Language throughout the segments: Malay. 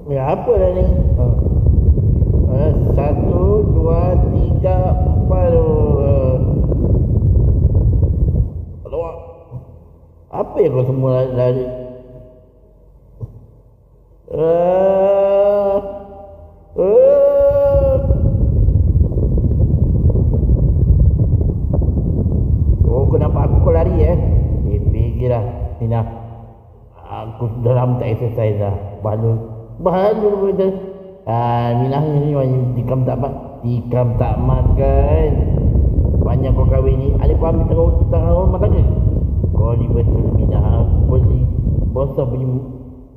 Ya apa dah ni? Satu, dua, tiga, empat. Alamak. Apa yang kau semua lari? Oh, kau nampak aku kau lari pergilah Nina. Aku sudah lama tak exercise dah. Balul betul. Nina ni tikam tak makan. Banyak kau kahwin ni. Ada kau ambil tengah rumah tangga. Kau ni betul Nina. Boleh bosah punya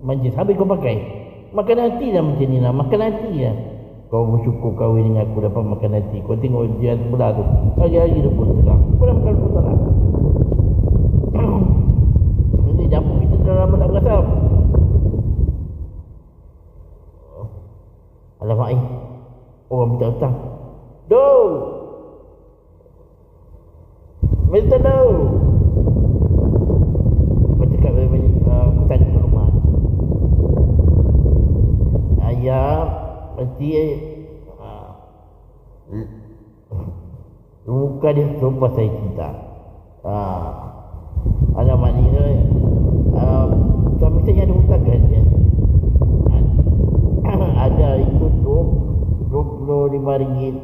majlis habis kau pakai. Makan hati dah macam ni lah. Makan hati lah. Kau bersyukur kahwin dengan aku dapat makan hati. Kau tengok dia sebelah tu. Hari-hari dia pun terang. Kau dah makan pun terang. Ini dapur kita dah lama tak berasap. Alamak orang minta hutang. Minta kau cakap banyak hutang di rumah. Ayah mesti muka dia sumpah saya cinta. Alamak ni suami saya ada hutang kan dia. Ada itu RM25.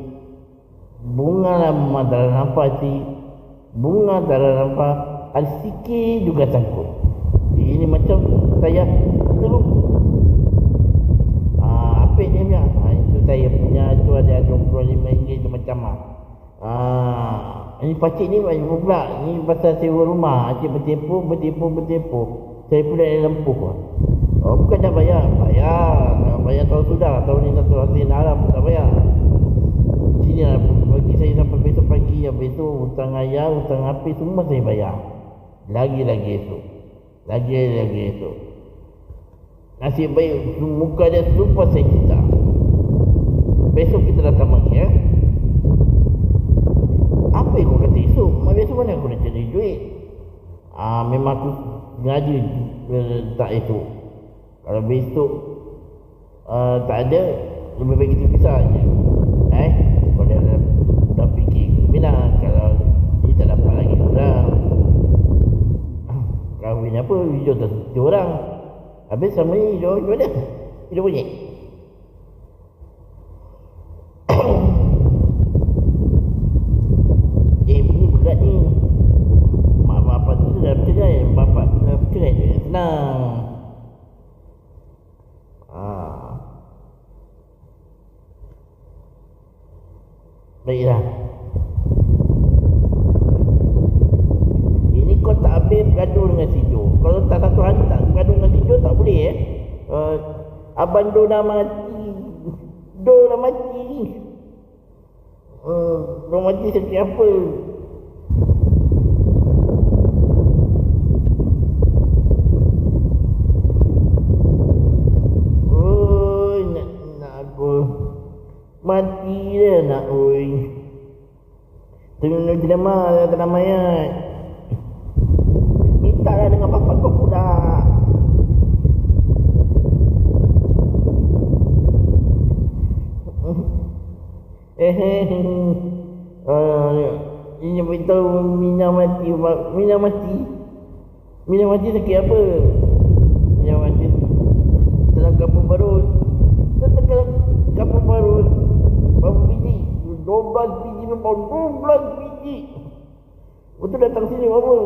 Bunga lama tak nampak sih. Bunga tak nampak. Ada sikit juga sangkut. Ini macam saya teruk. Apa dia punya? Itu saya punya. Itu ada RM25 itu macam ini pakcik ni banyak pula. Ini pasal sewa rumah. Cik bertipu. Saya pula yang lempuh. Bukan dah bayar. Bayar tahun sudah. Tahun ni satu hasil haram tak bayar. Sini lah bagi saya sampai besok pagi. Habis tu hutang ayah, hutang api semua saya bayar. Lagi esok. Nasib baik muka dia lupa saya cinta. Besok kita datang lagi Apa yang kau kata esok? Besok mana aku nak cari duit? Memang aku sengaja tak esok. Kalau besok tak ada, lebih baik kita pisah je. Kau dah fikir Mina, kalau dia tak dapat lagi orang kahwin apa, hidup tak seperti orang. Habis sama ni hidup mana? Hidup bunyi. Ni berat ni. Mak bapak tu dah bercerai. Bapak dah bercerai je. Senang. Baiklah. Ini kau tak habis bergaduh dengan si Jo. Kalau tak satu hari tak bergaduh dengan si Jo tak boleh Abang Do dah mati. Do mati seperti apa? Nak aku mati dah nak tengok jenama tak nama ayat. Minta lah dengan bapak kau pula. Ini beritahu Mina mati. Mina mati sakit apa? Mina mati dalam kapur barut. Kapur barut berapa biji? 12 biji memang 12 biji. Betul datang sini apa?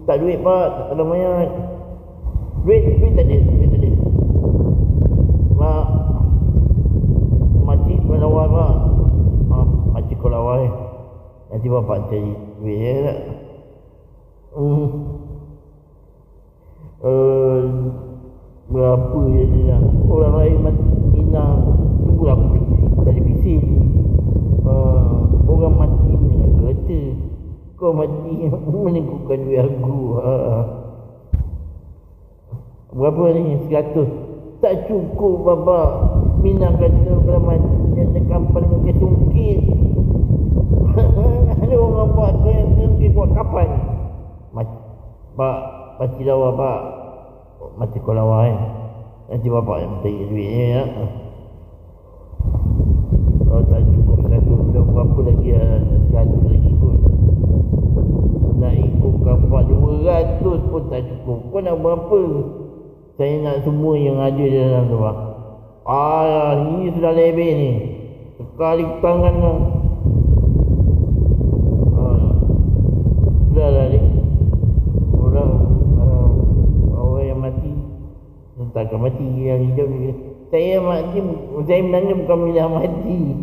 Tak duit pak, tak ada mayat. Duit tak ada. Mak makcik kelawar pak. Makcik kelawar nanti bapak cari duit tak? Berapa je dia nak? Orang lain mati Mina. Tunggu aku televisi. Orang mati dengan kereta. Kau mati meninggalkan duit aku. Berapa ni? 100. Tak cukup bapa. Mina kata kalau mati dia tekan paling kesungkit. Ada orang buat kau yang sungkit buat kapan? Pak, pakcik lawa pak. Mati kau lawa Nanti bapak yang minta duitnya ya. Kalau tak cukup 100, dah berapa lagi ya? 100 lagi kot. Nak ikut kapal 200 pun tak cukup. Kau nak berapa? Saya nak semua yang ada di dalam tu lah. Ini sudah lebih ni. Sekali tangan lah. Sudahlah ni. Orang yang mati takkan mati, yang hidup ni. Saya mati, saya menangnya bukan bila mati.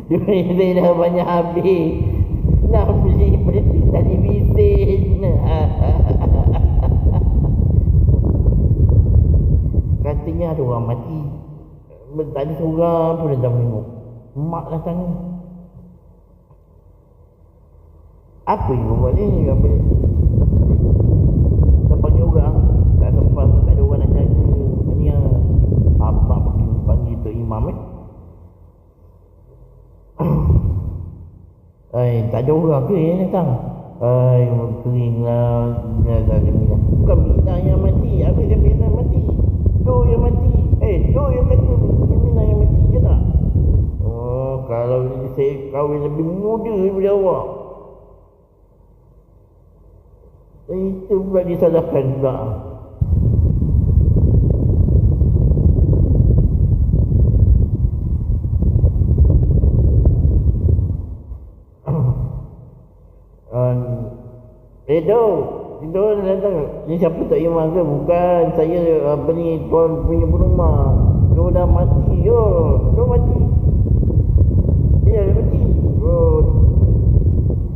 Duit saya dah banyak habis. Nak beli tadi bising. Katanya ada orang mati. Tak ada seorang pun datang menengok. Mak datang. Apa yang kau buat ni? Apa ni? Tak panggil orang. Tak sempat, tak ada orang nak jaga. Ni abang panggil Tok Imam tak ada orang ke yang datang? Kering lah. Bukan Mina yang mati. Habis dia Mina mati. Tu yang mati. Tu yang kata Mina yang mati je tak? Kalau saya kahwin lebih muda daripada awak. Itu pula disalahkan juga. Itu datang. Ni siapa Tok Imam ke? Bukan. Saya tuan punya rumah. Dia dah mati. Dia mati. Dia mati.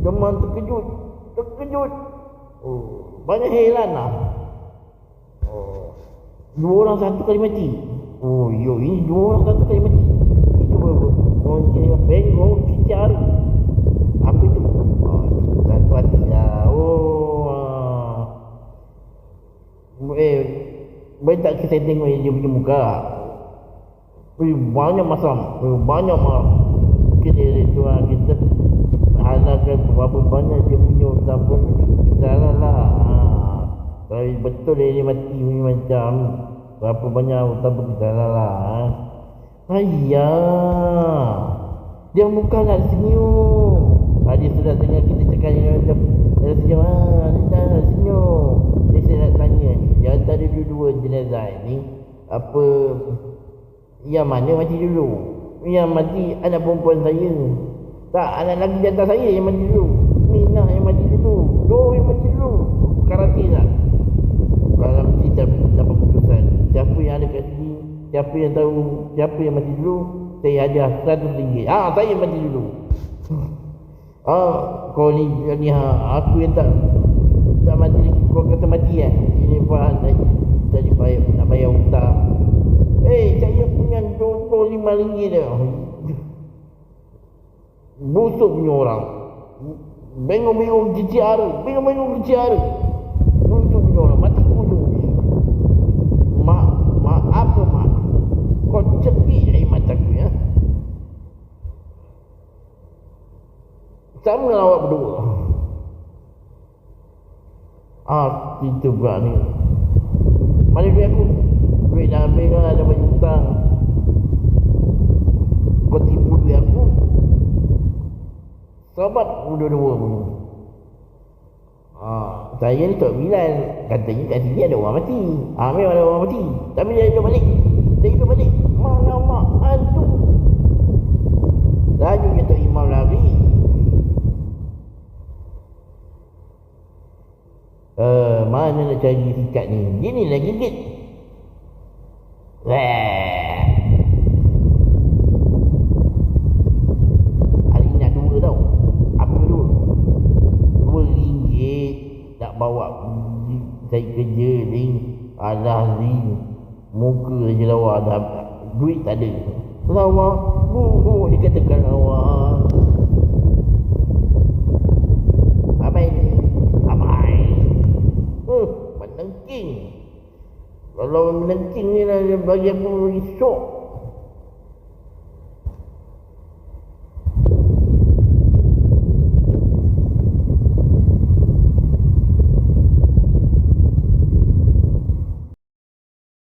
Demam terkejut. Banyak heran lah. Dua orang satu kali mati. Ini dua orang satu kali mati. Itu berapa? Bengok, kicar. Apa itu? Satu hati lah. Boleh tak kita tengok dia punya muka? Banyak masam. Banyak malam. Kita halalkan berapa banyak dia punya utang pun kita halal lah. Kalau betul dia mati macam berapa banyak utang pun kita halal lah. Dia muka nak senyum. Dia sudah dengar kita cakap dia senyum. Dia nak senyum. Saya nak tanya ni, di antara dua jenazah ni, apa yang mana mati dulu? Yang mati anak perempuan saya. Tak, anak lagi di atas saya yang mati dulu. Minah yang mati dulu. Yang mati dulu. Karate tak? Kalau mesti dapat keputusan. Siapa yang ada kat sini, siapa yang tahu siapa yang mati dulu, saya hadiah RM100. Saya mati dulu. Kau ni aku yang tak mati lagi. Kau kata mati kan? Ini Pak tadi nak bayar hutang. Saya punya RM25 dah. Busuk punya orang. Bengong-bengong keciara. Busuk punya orang. Mati kudu. Mak apa mak? Kau cepik air mataku ya. Sama dengan awak berdua. Itu pula ni. Mana duit aku? Duit dah habis kan, ada banyak hutang. Kau tipu duit aku. Sahabat dua-dua pun. Saya ni Tok Bilal. Katanya kat sini ada orang mati. Memang ada orang mati. Tapi dia hidup balik. Mana mak hantu. Laju je Tok Imam lari. Mana nak cari sikat ni? Dia ni lah gigit. Hari ni nak dua tau. Apa dua? RM2 nak bawa saya kerja ni. Alah ni. Muka je lawa dah. Duit tak ada. Lawa. Dia katakan lawa. Menengking. Kalau menengking ni lah dia bagi aku risok.